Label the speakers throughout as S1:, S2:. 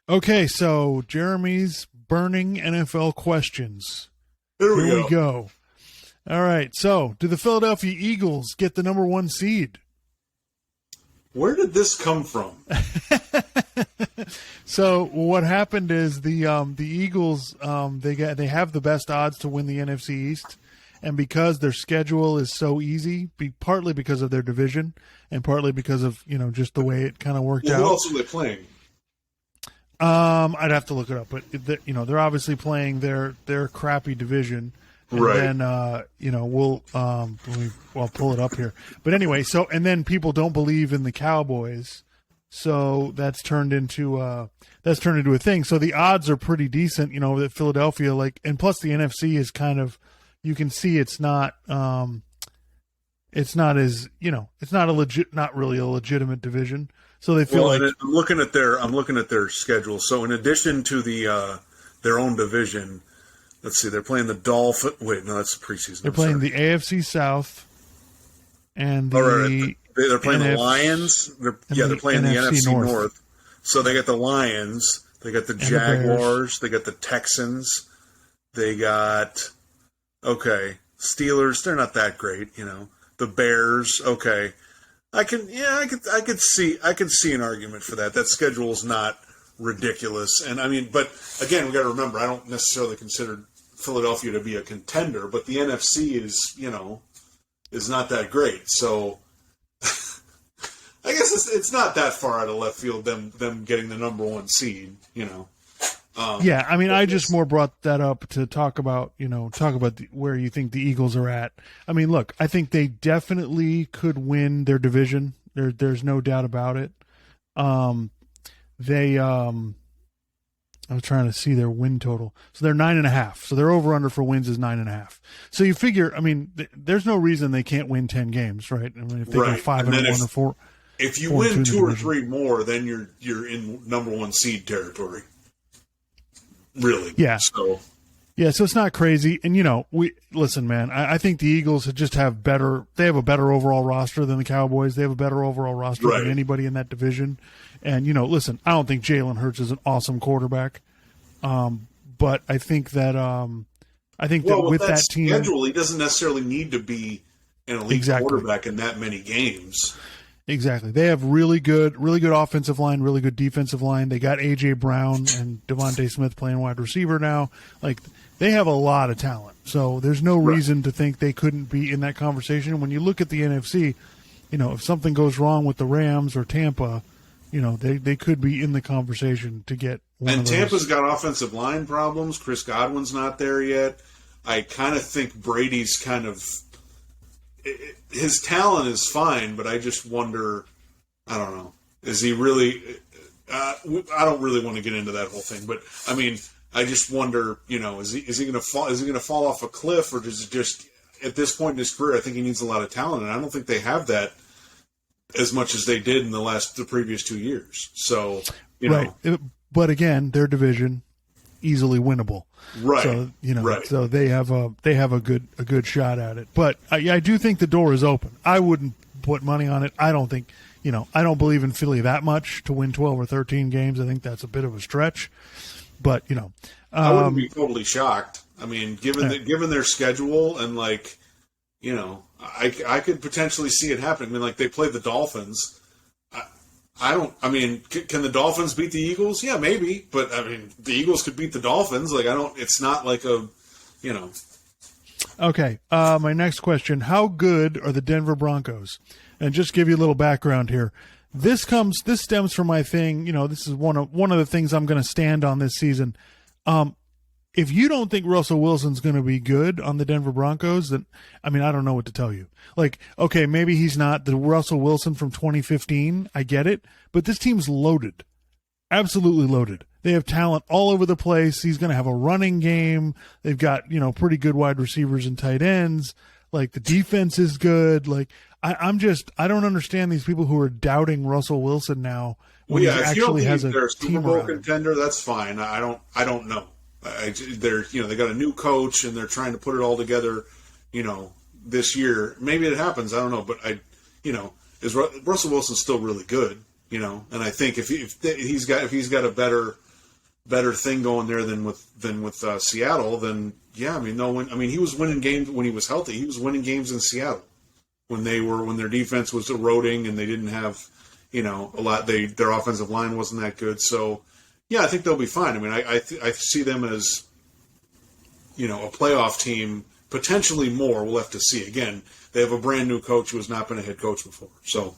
S1: Okay, so Jeremy's burning NFL questions.
S2: Here
S1: we go. All right, so do the Philadelphia Eagles get the number 1 seed?
S2: Where did this come from?
S1: So what happened is the Eagles they have the best odds to win the NFC East, and because their schedule is so easy, partly because of their division and partly because of just the way it kind of worked out.
S2: Who else are they playing?
S1: I'd have to look it up, but they're obviously playing their crappy division. And
S2: right.
S1: then I'll pull it up here. But anyway, and then people don't believe in the Cowboys, so that's turned into a thing. So the odds are pretty decent, that Philadelphia and plus the NFC is kind of, you can see it's not as it's not really a legitimate division. So they feel
S2: I'm looking at their schedule. So in addition to the their own division. Let's see, they're playing the Dolphins. Wait, no, that's the preseason.
S1: They're playing the AFC South and
S2: they're playing the Lions. They're playing the NFC North. So they got the Lions, they got the Jaguars, they got the Texans, they got Steelers. They're not that great, The Bears. Okay, I could see an argument for that. That schedule is not ridiculous. And but again, we got to remember, I don't necessarily consider Philadelphia to be a contender, but the NFC is not that great. So I guess it's not that far out of left field, them getting the number 1 seed,
S1: I just more brought that up to talk about where you think the Eagles are at. Look, I think they definitely could win their division. There's no doubt about it. I was trying to see their win total. So they're 9.5. So their over under for wins is 9.5. So you figure, there's no reason they can't win 10 games, right? If they go 5-1 or 4.
S2: If you win 2 or 3 more, then you're in number 1 seed territory. Really?
S1: Yeah.
S2: So
S1: it's not crazy. And listen, man, I think the Eagles just have they have a better overall roster than the Cowboys. They have a better overall roster than anybody in that division. And, listen, I don't think Jalen Hurts is an awesome quarterback. But I think that with that team,
S2: schedule, he doesn't necessarily need to be an elite quarterback in that many games.
S1: Exactly. They have really good offensive line, really good defensive line. They got A.J. Brown and Devontae Smith playing wide receiver now. They have a lot of talent. So there's no reason to think they couldn't be in that conversation. When you look at the NFC, if something goes wrong with the Rams or Tampa, they could be in the conversation to get one of those.
S2: And Tampa's got offensive line problems. Chris Godwin's not there yet. I kind of think Brady's his talent is fine, but I just wonder, I don't know, is he really, I don't really want to get into that whole thing, but I just wonder, is he going to fall off a cliff, or does it just, at this point in his career, I think he needs a lot of talent, and I don't think they have that as much as they did in the previous 2 years. So,
S1: right. But again, their division easily winnable.
S2: Right.
S1: So,
S2: right.
S1: So they have a good shot at it. But I do think the door is open. I wouldn't put money on it. I don't think, I don't believe in Philly that much to win 12 or 13 games. I think that's a bit of a stretch. But,
S2: I wouldn't be totally shocked. Given their schedule and I could potentially see it happening. They play the Dolphins. Can the Dolphins beat the Eagles? Yeah, maybe. But, the Eagles could beat the Dolphins. It's not like a.
S1: Okay. My next question. How good are the Denver Broncos? And just give you a little background here. This stems from my thing. This is one of the things I'm going to stand on this season. If you don't think Russell Wilson's going to be good on the Denver Broncos, then, I don't know what to tell you. Okay, maybe he's not the Russell Wilson from 2015. I get it. But this team's loaded. Absolutely loaded. They have talent all over the place. He's going to have a running game. They've got, pretty good wide receivers and tight ends. The defense is good. I don't understand these people who are doubting Russell Wilson now when he actually has a
S2: Super Bowl contender. That's fine. I don't know. They got a new coach and they're trying to put it all together, this year. Maybe it happens. I don't know, but Russell Wilson's still really good, and I think if he's got a better better thing going there than with Seattle, then yeah, I mean, no one. I mean, he was winning games when he was healthy. He was winning games in Seattle when their defense was eroding and they didn't have, a lot. Their offensive line wasn't that good. So yeah, I think they'll be fine. I mean, I see them as, a playoff team, potentially more. We'll have to see. Again, they have a brand new coach who has not been a head coach before. So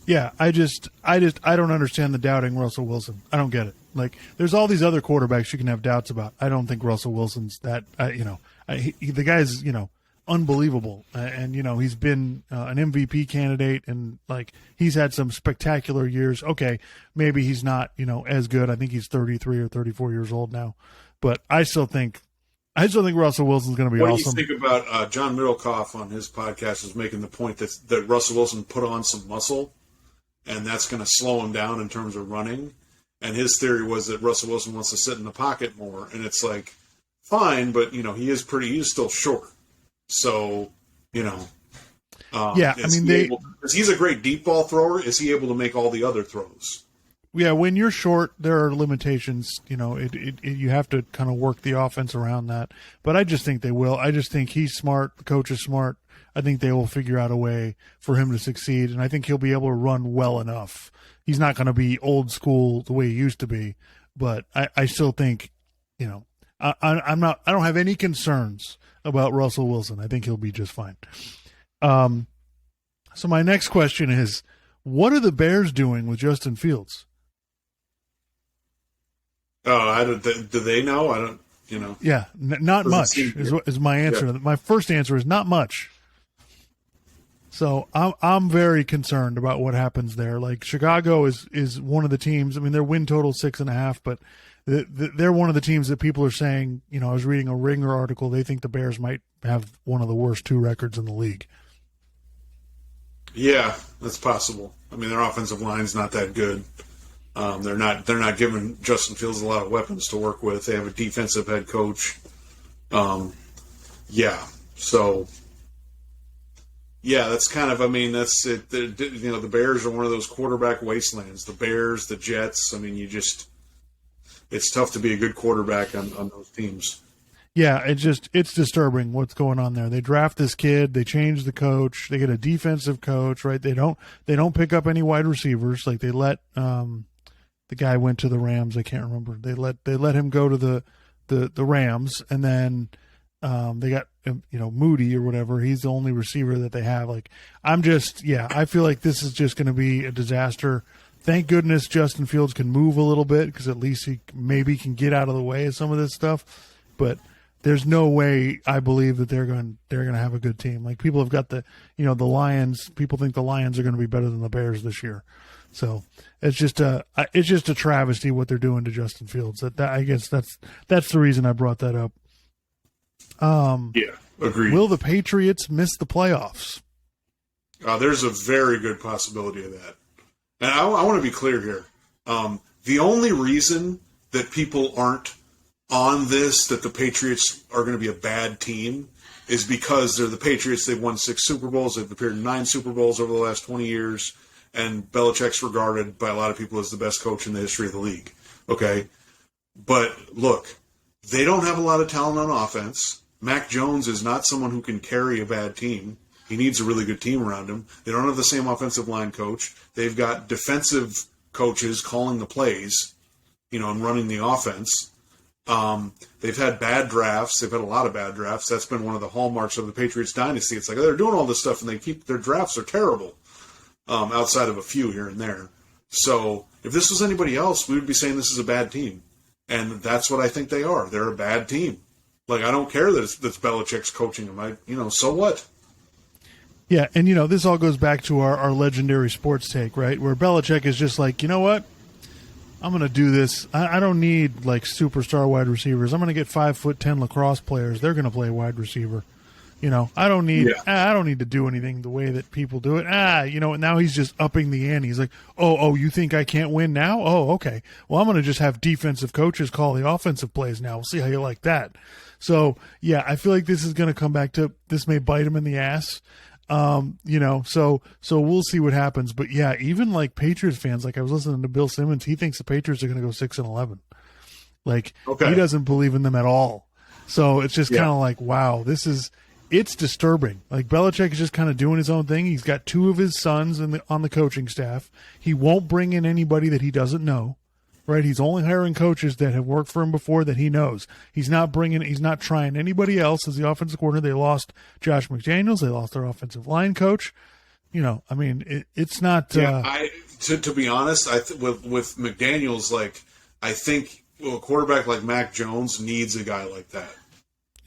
S1: yeah, I don't understand the doubting Russell Wilson. I don't get it. Like, there's all these other quarterbacks you can have doubts about. I don't think Russell Wilson's that. The guy's unbelievable, and he's been an MVP candidate, and like he's had some spectacular years. Okay, maybe he's not as good. I think he's 33 or 34 years old now, but I still think Russell Wilson's going to be awesome.
S2: What do you think about John Middlecoff on his podcast was making the point that Russell Wilson put on some muscle, and that's going to slow him down in terms of running. And his theory was that Russell Wilson wants to sit in the pocket more, and it's like, fine, but he is still short. So,
S1: yeah, I mean,
S2: he's a great deep ball thrower. Is he able to make all the other throws?
S1: Yeah, when you're short, there are limitations. You have to kind of work the offense around that. But I just think they will. I just think he's smart. The coach is smart. I think they will figure out a way for him to succeed, and I think he'll be able to run well enough. He's not going to be old school the way he used to be, but I still think, I'm not. I don't have any concerns about Russell Wilson. I think he'll be just fine. So my next question is, what are the Bears doing with Justin Fields?
S2: Oh, do they know? I don't.
S1: Yeah, not much is my answer. Yeah. My first answer is not much. So I'm very concerned about what happens there. Like, Chicago is one of the teams. I mean, their win total 6.5, but they're one of the teams that people are saying. I was reading a Ringer article. They think the Bears might have one of the worst 2 records in the league.
S2: Yeah, that's possible. I mean, their offensive line's not that good. They're not giving Justin Fields a lot of weapons to work with. They have a defensive head coach. So. Yeah, that's kind of. I mean, that's it. The Bears are one of those quarterback wastelands. The Bears, the Jets. I mean, it's tough to be a good quarterback on those teams.
S1: Yeah, it's disturbing what's going on there. They draft this kid, they change the coach, they get a defensive coach, right? They don't pick up any wide receivers. Like, they let the guy went to the Rams. I can't remember. They let him go to the Rams, and then. They got, Moody or whatever. He's the only receiver that they have. Like, I feel like this is just going to be a disaster. Thank goodness Justin Fields can move a little bit, because at least he maybe can get out of the way of some of this stuff. But there's no way I believe that they're going to have a good team. Like, people have got the Lions. People think the Lions are going to be better than the Bears this year. So it's just a travesty what they're doing to Justin Fields. I guess that's the reason I brought that up.
S2: Yeah, agreed.
S1: Will the Patriots miss the playoffs?
S2: There's a very good possibility of that. And I want to be clear here. The only reason that people aren't on this, that the Patriots are going to be a bad team, is because they're the Patriots. They've won 6 Super Bowls. They've appeared in 9 Super Bowls over the last 20 years. And Belichick's regarded by a lot of people as the best coach in the history of the league. Okay? But look, they don't have a lot of talent on offense. Mac Jones is not someone who can carry a bad team. He needs a really good team around him. They don't have the same offensive line coach. They've got defensive coaches calling the plays, and running the offense. They've had bad drafts. They've had a lot of bad drafts. That's been one of the hallmarks of the Patriots dynasty. It's like, they're doing all this stuff and their drafts are terrible, outside of a few here and there. So if this was anybody else, we would be saying this is a bad team. And that's what I think they are. They're a bad team. Like, I don't care that it's Belichick's coaching them. So what?
S1: Yeah, and, this all goes back to our legendary sports take, right? Where Belichick is just like, you know what? I'm going to do this. I don't need, like, superstar wide receivers. I'm going to get 5'10" lacrosse players. They're going to play wide receiver. I don't need to do anything the way that people do it. Now he's just upping the ante. He's like, oh, you think I can't win now? Oh, okay. Well, I'm going to just have defensive coaches call the offensive plays now. We'll see how you like that. So, yeah, I feel like this is going to come back to this may bite him in the ass. So we'll see what happens. But, yeah, even like Patriots fans, like I was listening to Bill Simmons, he thinks the Patriots are going to go 6-11. Like
S2: Okay.
S1: he doesn't believe in them at all. So it's just
S2: Yeah.
S1: kind of like, wow, it's disturbing. Like Belichick is just kind of doing his own thing. He's got two of his sons on the coaching staff. He won't bring in anybody that he doesn't know. Right, he's only hiring coaches that have worked for him before that he knows. He's not trying anybody else as the offensive coordinator. They lost Josh McDaniels. They lost their offensive line coach. I mean, it's not.
S2: Yeah, to be honest, with McDaniels, like I think a quarterback like Mac Jones needs a guy like that.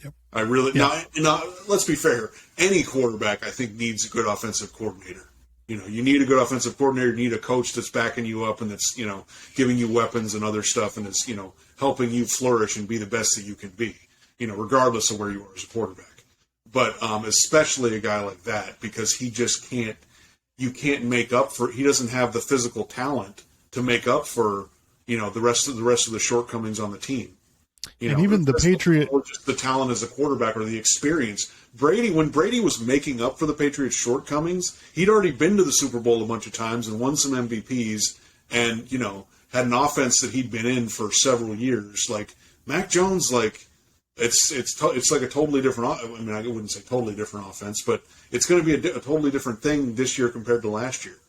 S1: Yep.
S2: I really now. Let's be fair. Any quarterback, I think, needs a good offensive coordinator. You need a good offensive coordinator. You need a coach that's backing you up and that's, giving you weapons and other stuff and is, helping you flourish and be the best that you can be, regardless of where you are as a quarterback. But especially a guy like that, because he just you can't make up for, he doesn't have the physical talent to make up for, the rest of the shortcomings on the team.
S1: And even the Patriot,
S2: or just the talent as a quarterback or the experience. When Brady was making up for the Patriots' shortcomings, he'd already been to the Super Bowl a bunch of times and won some MVPs, and had an offense that he'd been in for several years. Like Mac Jones, like it's like a totally different. I mean, I wouldn't say totally different offense, but it's going to be a totally different thing this year compared to last year.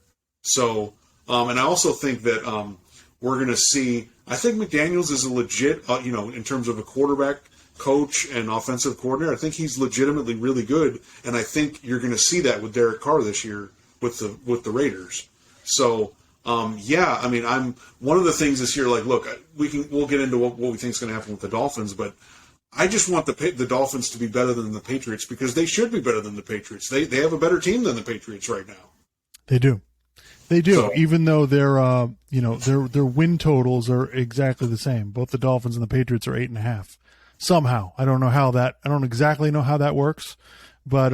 S2: So, and I also think that we're going to see. I think McDaniels is a legit, in terms of a quarterback coach and offensive coordinator. I think he's legitimately really good, and I think you're going to see that with Derek Carr this year with the Raiders. So, I mean, I'm one of the things this year. Like, look, we'll get into what we think is going to happen with the Dolphins, but I just want the Dolphins to be better than the Patriots because they should be better than the Patriots. They have a better team than the Patriots right now.
S1: They do. They do,
S2: So,
S1: even though their win totals are exactly the same. Both the Dolphins and the Patriots are 8.5. Somehow, I don't exactly know how that works, but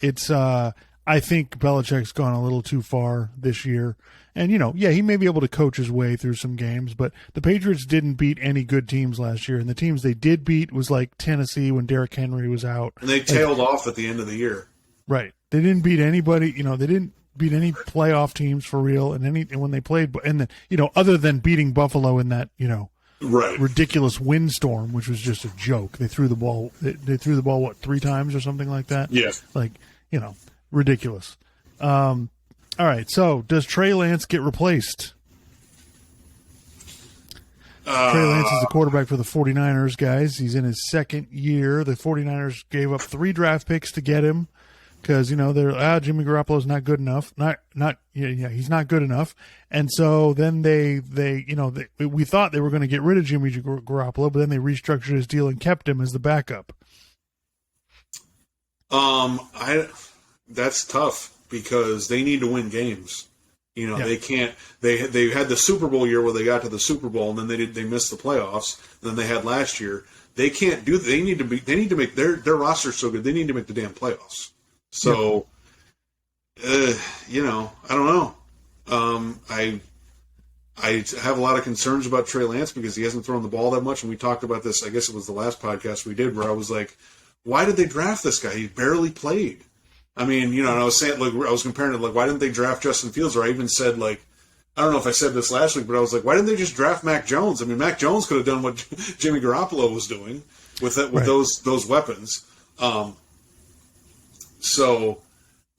S1: it's. I think Belichick's gone a little too far this year, and he may be able to coach his way through some games, but the Patriots didn't beat any good teams last year, and the teams they did beat was like Tennessee when Derrick Henry was out,
S2: and they tailed off at the end of the year.
S1: Right, they didn't beat anybody. They didn't beat any playoff teams for real, and when they played, and then other than beating Buffalo in that
S2: Right.
S1: ridiculous windstorm, which was just a joke. They threw the ball. They threw the ball what 3 times or something like that.
S2: Yeah.
S1: Like ridiculous. All right. So does Trey Lance get replaced? Trey Lance is the quarterback for the 49ers, guys. He's in his second year. The 49ers gave up 3 draft picks to get him because they're Jimmy Garoppolo's not good enough. He's not good enough. And so then we thought they were going to get rid of Jimmy Garoppolo, but then they restructured his deal and kept him as the backup.
S2: That's tough because they need to win games. They can't. They had the Super Bowl year where they got to the Super Bowl and then they missed the playoffs. And then they had last year. They can't do. They need to make their roster so good. They need to make the damn playoffs. So, I don't know. I have a lot of concerns about Trey Lance because he hasn't thrown the ball that much. And we talked about this. I guess it was the last podcast we did where I was like, why did they draft this guy? He barely played. I mean, and I was saying, like, I was comparing it, like, why didn't they draft Justin Fields? Or I even said, like, I don't know if I said this last week, but I was like, why didn't they just draft Mac Jones? I mean, Mac Jones could have done what Jimmy Garoppolo was doing with those weapons. So,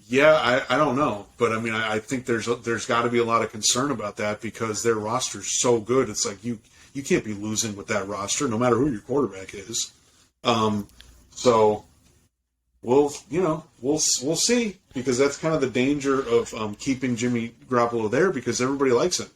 S2: yeah, I don't know, but I mean, I think there's got to be a lot of concern about that because their roster's so good. It's like you can't be losing with that roster, no matter who your quarterback is. So. We'll see because that's kind of the danger of keeping Jimmy Garoppolo there because everybody likes him.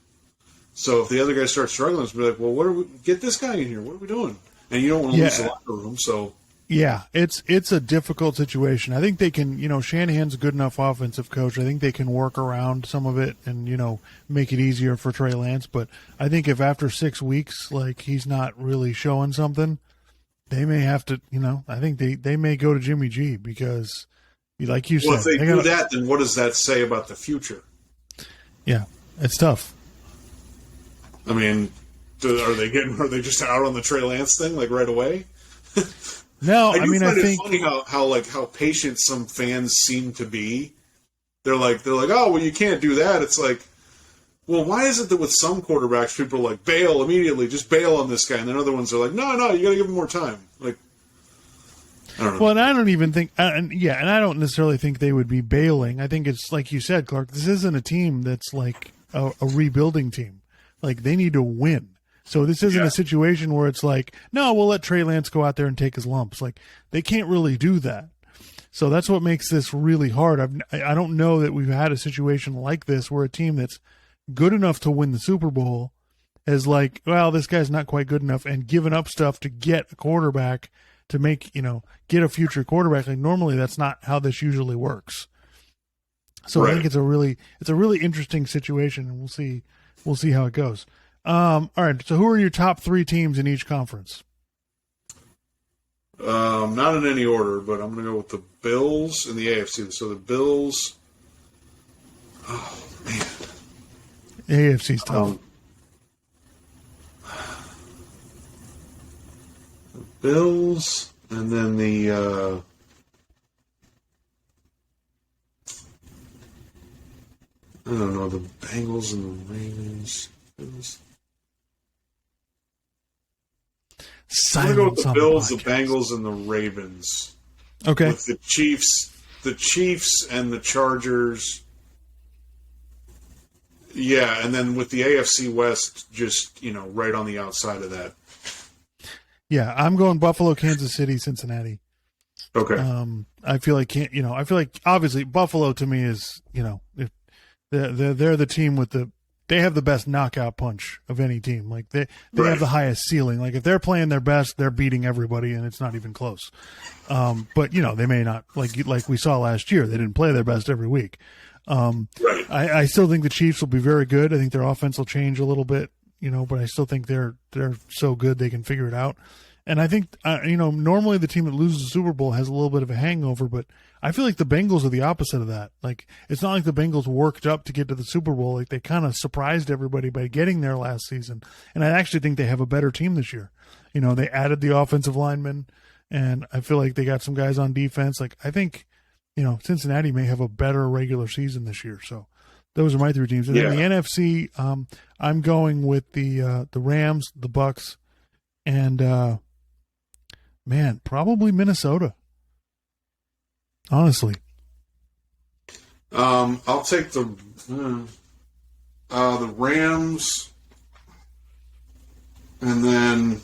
S2: So if the other guys start struggling, it's be like, well, get this guy in here. What are we doing? And you don't want to lose the locker room. So
S1: yeah, it's a difficult situation. I think they can. Shanahan's a good enough offensive coach. I think they can work around some of it and make it easier for Trey Lance. But I think if after 6 weeks, like he's not really showing something. They may have to, I think they may go to Jimmy G because, like you said.
S2: Well, if they do that, then what does that say about the future?
S1: Yeah, it's tough.
S2: I mean, are they just out on the Trey Lance thing like right away?
S1: No, I
S2: think
S1: it's
S2: funny how patient some fans seem to be. They're like, oh well, you can't do that. It's like, well, why is it that with some quarterbacks, people are like, bail immediately, just bail on this guy, and then other ones are like, no, you got to give him more time. Like, I don't know.
S1: Well, and I don't even think, and I don't necessarily think they would be bailing. I think it's like you said, Clark. This isn't a team that's like a rebuilding team. Like they need to win. So this isn't a situation where it's like, no, we'll let Trey Lance go out there and take his lumps. Like they can't really do that. So that's what makes this really hard. I don't know that we've had a situation like this where a team that's good enough to win the Super Bowl is like, well, this guy's not quite good enough, and given up stuff to get a quarterback to make, get a future quarterback. Like normally that's not how this usually works. So I think it's a really interesting situation, and we'll see how it goes. All right. So who are your top 3 teams in each conference?
S2: Not in any order, but I'm going to go with the Bills in the AFC. So the Bills. Oh man,
S1: AFC's tough.
S2: The Bills, and then the. I don't know, the Bengals and the Ravens. I'm going to go with the Bills, the Bengals, and the Ravens.
S1: Okay.
S2: With the Chiefs and the Chargers. Yeah, and then with the AFC West just, right on the outside of that.
S1: Yeah, I'm going Buffalo, Kansas City, Cincinnati.
S2: Okay.
S1: I feel like obviously Buffalo to me is, they're the team with they have the best knockout punch of any team. Like they have the highest ceiling. Like if they're playing their best, they're beating everybody, and it's not even close. But they may not, like we saw last year. They didn't play their best every week.
S2: Right.
S1: I still think the Chiefs will be very good. I think their offense will change a little bit, but I still think they're so good they can figure it out. And I think normally the team that loses the Super Bowl has a little bit of a hangover, but I feel like the Bengals are the opposite of that. Like it's not like the Bengals worked up to get to the Super Bowl. Like they kind of surprised everybody by getting there last season. And I actually think they have a better team this year. They added the offensive linemen, and I feel like they got some guys on defense. Like I think, Cincinnati may have a better regular season this year. So those are my 3 teams. And then the NFC, I'm going with the Rams, the Bucks, and probably Minnesota. Honestly,
S2: I'll take the Rams, and then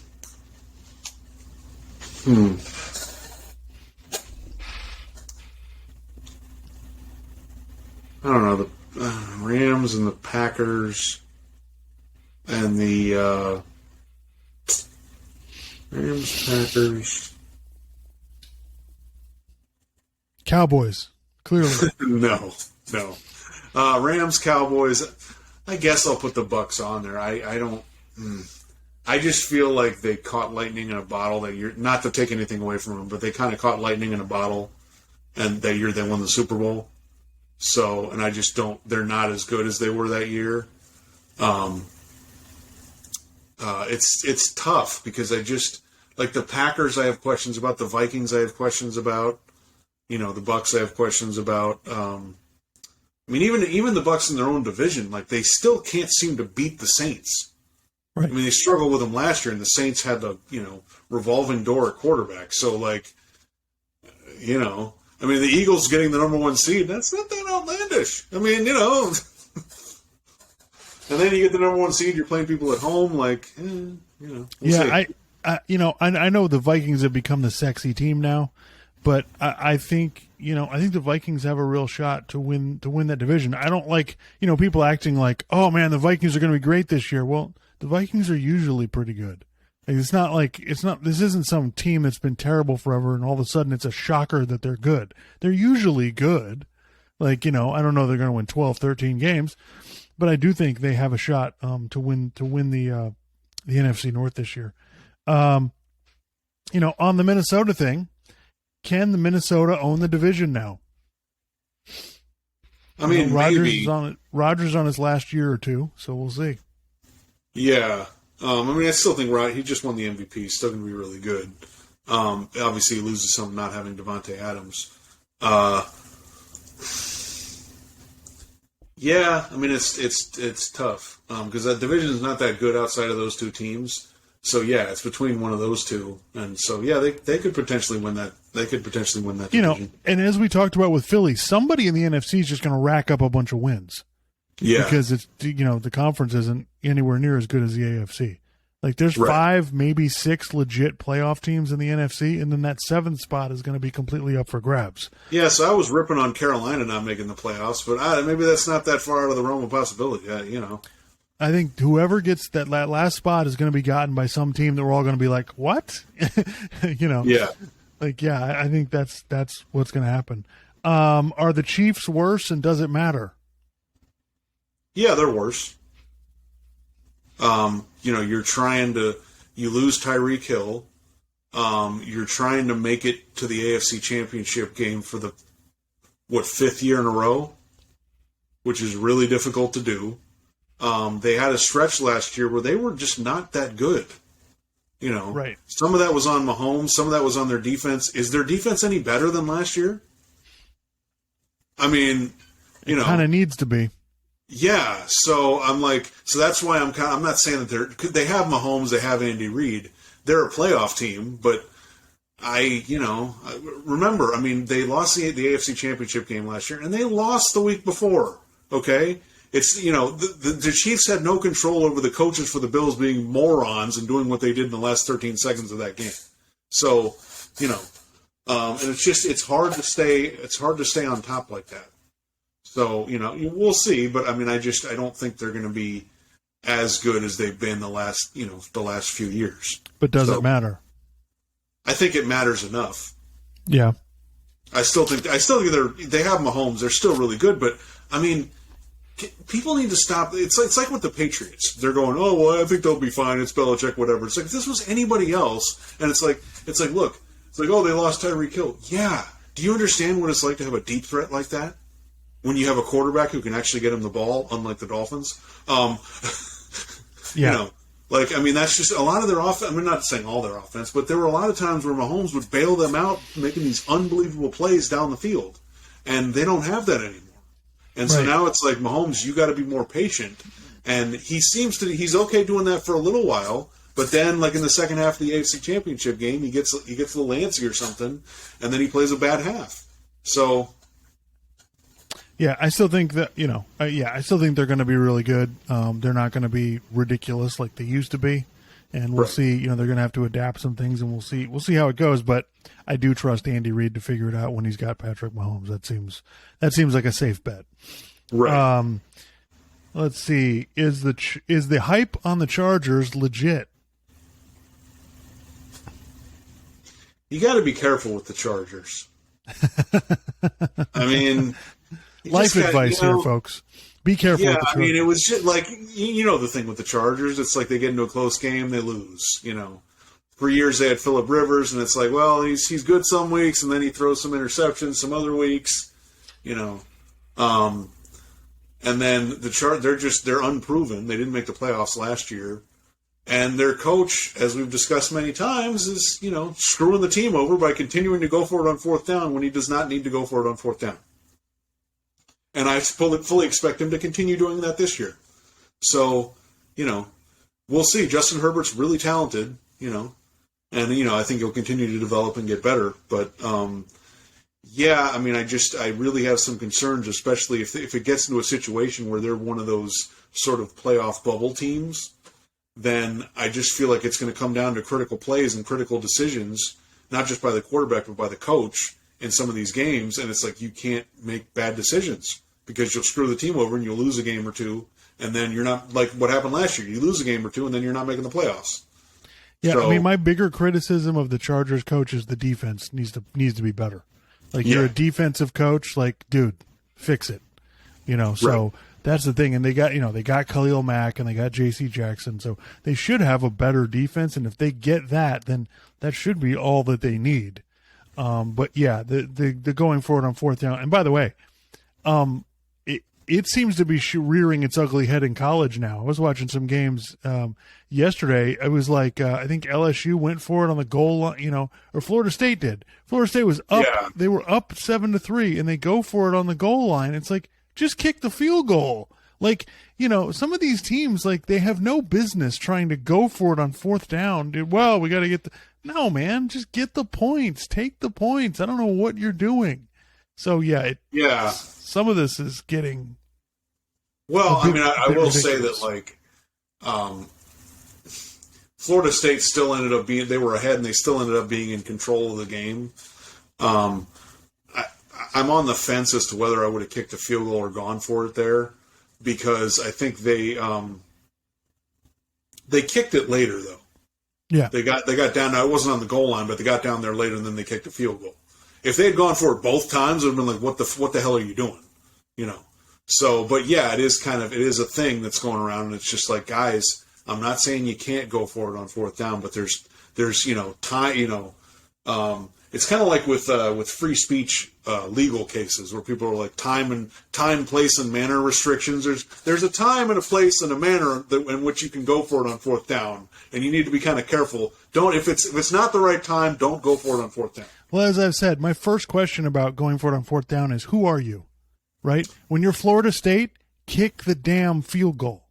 S2: I don't know, the Rams and the Packers, and the Rams, Packers.
S1: Cowboys, clearly.
S2: No. Rams, Cowboys. I guess I'll put the Bucks on there. I don't. I just feel like they caught lightning in a bottle that year. Not to take anything away from them, but they kind of caught lightning in a bottle, and that year they won the Super Bowl. So, and I just don't. They're not as good as they were that year. It's tough because I just like the Packers. I have questions about the Vikings. I have questions about. The Bucks I have questions about. Even the Bucks in their own division, like they still can't seem to beat the Saints.
S1: Right.
S2: They struggled with them last year, and the Saints had the revolving door at quarterback. So the Eagles getting the number 1 seed, that's not that outlandish. And then you get the number 1 seed, you're playing people at home, we'll see.
S1: I know the Vikings have become the sexy team now. But I think the Vikings have a real shot to win that division. I don't like people acting like, oh man, the Vikings are going to be great this year. Well, the Vikings are usually pretty good. Like, this isn't some team that's been terrible forever, and all of a sudden it's a shocker that they're good. They're usually good. Like I don't know they're going to win 12, 13 games, but I do think they have a shot to win the NFC North this year. On the Minnesota thing. Can the Minnesota own the division now?
S2: Maybe.
S1: Rodgers on his last year or two, so we'll see.
S2: Yeah. I still think he just won the MVP. He's still going to be really good. Obviously, he loses some not having Devontae Adams. Yeah, I mean it's tough because that division is not that good outside of those two teams. So yeah, it's between one of those two, and so yeah, they could potentially win that. They could potentially win that division.
S1: And as we talked about with Philly, somebody in the NFC is just going to rack up a bunch of wins.
S2: Yeah,
S1: because it's the conference isn't anywhere near as good as the AFC. Like there's
S2: Right.
S1: 5, maybe 6 legit playoff teams in the NFC, and then that 7th spot is going to be completely up for grabs.
S2: yeah. So I was ripping on Carolina not making the playoffs, but maybe that's not that far out of the realm of possibility.
S1: I think whoever gets that last spot is going to be gotten by some team that we're all going to be like, what?
S2: Yeah.
S1: Like, yeah, I think that's what's going to happen. Are the Chiefs worse, and does it matter?
S2: Yeah, they're worse. You lose Tyreek Hill. You're trying to make it to the AFC Championship game for the 5th year in a row, which is really difficult to do. They had a stretch last year where they were just not that good.
S1: Right.
S2: Some of that was on Mahomes. Some of that was on their defense. Is their defense any better than last year? I mean,
S1: Kind of needs to be.
S2: Yeah, so so that's why I'm not saying that they have Mahomes, they have Andy Reid, they're a playoff team, but remember, I mean, they lost the AFC Championship game last year, and they lost the week before. Okay, it's the Chiefs had no control over the coaches for the Bills being morons and doing what they did in the last 13 seconds of that game. So and it's hard to stay on top like that. So, we'll see, but I mean, I don't think they're going to be as good as they've been the last few years.
S1: But does it matter?
S2: I think it matters enough.
S1: Yeah.
S2: I still think they have Mahomes. They're still really good, but I mean, people need to stop. It's like with the Patriots. They're going, oh, well, I think they'll be fine. It's Belichick, whatever. It's like, if this was anybody else, and it's like, look, it's like, oh, they lost Tyreek Hill. Yeah. Do you understand what it's like to have a deep threat like that? When you have a quarterback who can actually get him the ball, unlike the Dolphins.
S1: Yeah.
S2: I mean, that's just a lot of their offense. I'm not saying all their offense, but there were a lot of times where Mahomes would bail them out, making these unbelievable plays down the field. And they don't have that anymore. And so now it's like, Mahomes, you got to be more patient. And he's okay doing that for a little while. But then, like in the second half of the AFC Championship game, he gets a little antsy or something, and then he plays a bad half. So...
S1: Yeah, I still think that I still think they're going to be really good. They're not going to be ridiculous like they used to be, and we'll see. They're going to have to adapt some things, and we'll see how it goes. But I do trust Andy Reid to figure it out when he's got Patrick Mahomes. That seems like a safe bet.
S2: Right.
S1: Let's see. Is the hype on the Chargers legit?
S2: You got to be careful with the Chargers. I mean.
S1: Life advice here, folks. Be careful.
S2: Yeah,
S1: with the Chargers.
S2: I mean, it was just like the thing with the Chargers. It's like they get into a close game, they lose. For years they had Phillip Rivers, and it's like, well, he's good some weeks, and then he throws some interceptions some other weeks. And then they're unproven. They didn't make the playoffs last year, and their coach, as we've discussed many times, is screwing the team over by continuing to go for it on 4th down when he does not need to go for it on 4th down. And I fully expect him to continue doing that this year. So, we'll see. Justin Herbert's really talented, and, I think he'll continue to develop and get better. But, yeah, I mean, I really have some concerns, especially if it gets into a situation where they're one of those sort of playoff bubble teams, then I just feel like it's going to come down to critical plays and critical decisions, not just by the quarterback, but by the coach in some of these games. And it's like you can't make bad decisions, because you'll screw the team over and you'll lose a game or two, and then you're not, like what happened last year. You lose a game or two, and then you're not making the playoffs.
S1: Yeah,
S2: So,
S1: I mean, my bigger criticism of the Chargers coach is the defense needs to be better. Like, you're a defensive coach, like, dude, fix it. So that's the thing. And they got Khalil Mack and they got J.C. Jackson, so they should have a better defense. And if they get that, then that should be all that they need. But yeah, the going forward on 4th down. And by the way, it seems to be rearing its ugly head in college now. I was watching some games yesterday. It was like I think LSU went for it on the goal line, or Florida State did. Florida State was up. Yeah. They were up 7-3, and they go for it on the goal line. It's like, just kick the field goal. Like, some of these teams, like, they have no business trying to go for it on fourth down. Dude, well, we got to get no, man, just get the points. Take the points. I don't know what you're doing. So, yeah. Some of this is getting.
S2: Well, I will ridiculous. Say that, like, Florida State still ended up they were ahead and they still ended up being in control of the game. I'm on the fence as to whether I would have kicked a field goal or gone for it there, because I think they kicked it later, though.
S1: Yeah.
S2: They got down. Now, it wasn't on the goal line, but they got down there later and then they kicked a field goal. If they had gone for it both times, it would have been like, what the hell are you doing? So, but yeah, it is a thing that's going around, and it's just like, guys, I'm not saying you can't go for it on fourth down, but there's time, it's kind of like with free speech legal cases where people are like time, place, and manner restrictions. There's a time and a place and a manner in which you can go for it on fourth down, and you need to be kind of careful. If it's not the right time, don't go for it on fourth down.
S1: Well, as I've said, my first question about going for it on fourth down is, who are you? Right? When you're Florida State, kick the damn field goal.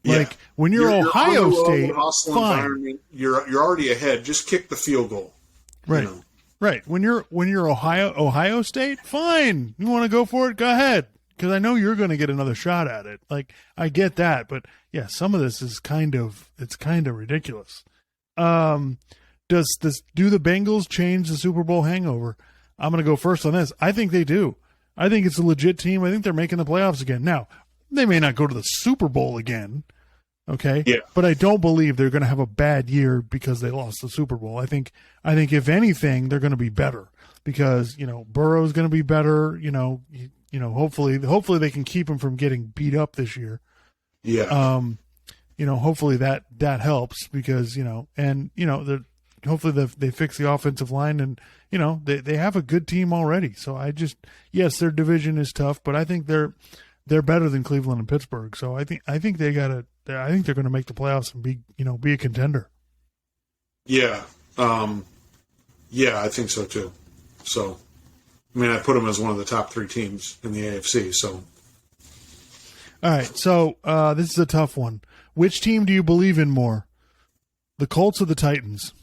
S1: Like, when you're Ohio State, fine.
S2: You're already ahead. Just kick the field goal.
S1: Right. Right. When you're Ohio State, fine. You want to go for it? Go ahead. Because I know you're going to get another shot at it. Like, I get that, but yeah, some of this is kind of ridiculous. Do the Bengals change the Super Bowl hangover? I'm going to go first on this. I think they do. I think it's a legit team. I think they're making the playoffs again. Now, they may not go to the Super Bowl again, okay?
S2: Yeah.
S1: But I don't believe they're going to have a bad year because they lost the Super Bowl. I think if anything, they're going to be better because, Burrow's going to be better. Hopefully they can keep him from getting beat up this year.
S2: Yeah.
S1: Hopefully that helps because, hopefully they fix the offensive line and, they have a good team already. So yes, their division is tough, but I think they're better than Cleveland and Pittsburgh. So I think they're going to make the playoffs and be a contender.
S2: Yeah. I think so too. So, I put them as one of the top 3 teams in the AFC. So.
S1: All right. So, this is a tough one. Which team do you believe in more? The Colts or the Titans?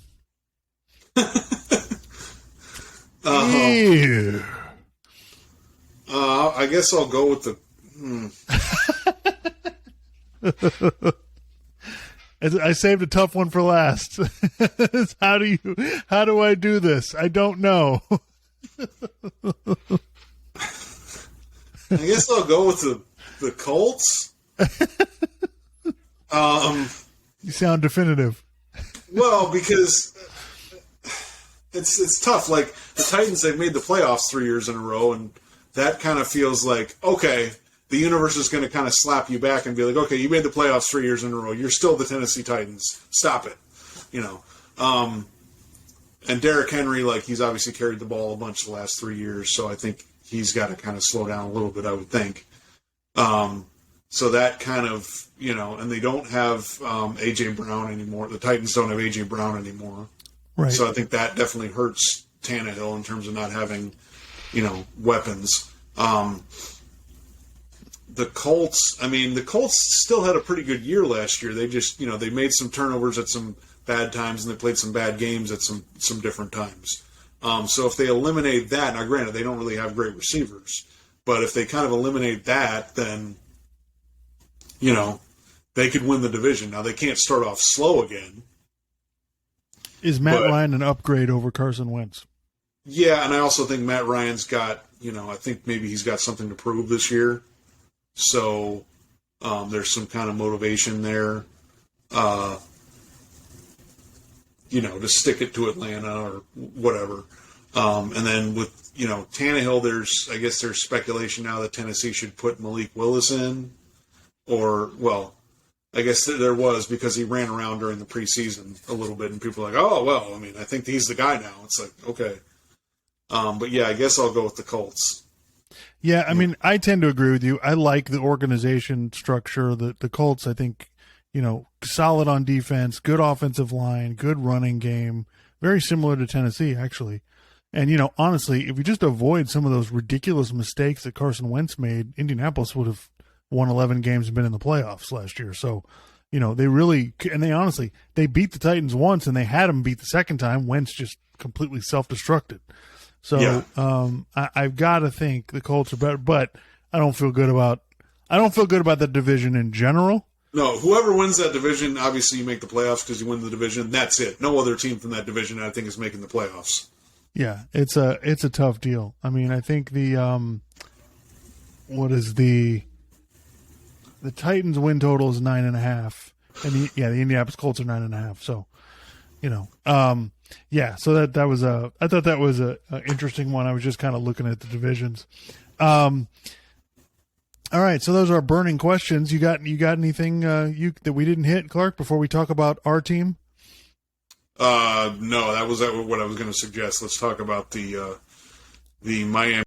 S2: I guess I'll go with the.
S1: I saved a tough one for last. How do I do this? I don't know.
S2: I guess I'll go with the Colts.
S1: You sound definitive.
S2: Well, because it's tough. Like the Titans, they've made the playoffs 3 years in a row, and that kind of feels like, okay, the universe is going to kind of slap you back and be like, okay, you made the playoffs 3 years in a row. You're still the Tennessee Titans. Stop it. And Derrick Henry, like, he's obviously carried the ball a bunch the last 3 years, so I think he's got to kind of slow down a little bit, I would think. So that kind of, and they don't have A.J. Brown anymore. The Titans don't have A.J. Brown anymore.
S1: Right.
S2: So I think that definitely hurts Tannehill in terms of not having, weapons. The Colts still had a pretty good year last year. They just, they made some turnovers at some bad times and they played some bad games at some different times. So if they eliminate that, now granted, they don't really have great receivers, but if they kind of eliminate that, then, they could win the division. Now they can't start off slow again.
S1: Is Matt Ryan an upgrade over Carson Wentz?
S2: Yeah, and I also think Matt Ryan's got, I think maybe he's got something to prove this year. So there's some kind of motivation there, to stick it to Atlanta or whatever. And then with, Tannehill, there's speculation now that Tennessee should put Malik Willis in. Or, well, I guess there was because he ran around during the preseason a little bit and people are like, oh, well, I think he's the guy now. It's like, okay. But yeah, I guess I'll go with the Colts.
S1: Yeah, I tend to agree with you. I like the organization structure. The Colts, I think, solid on defense, good offensive line, good running game, very similar to Tennessee, actually. And, honestly, if you just avoid some of those ridiculous mistakes that Carson Wentz made, Indianapolis would have won 11 games and been in the playoffs last year. So, they really – and they honestly – they beat the Titans once and they had them beat the second time. Wentz just completely self-destructed. So I've got to think the Colts are better, but I don't feel good about the division in general.
S2: No, whoever wins that division, obviously you make the playoffs because you win the division. That's it. No other team from that division, I think, is making the playoffs.
S1: Yeah, it's a tough deal. I mean, I think the Titans win total is 9.5, and the Indianapolis Colts are 9.5. So, so that was I thought that was a interesting one. I was just kind of looking at the divisions. All right, so those are our burning questions. You got anything that we didn't hit, Clark, before we talk about our team?
S2: No, that was what I was going to suggest. Let's talk about the Miami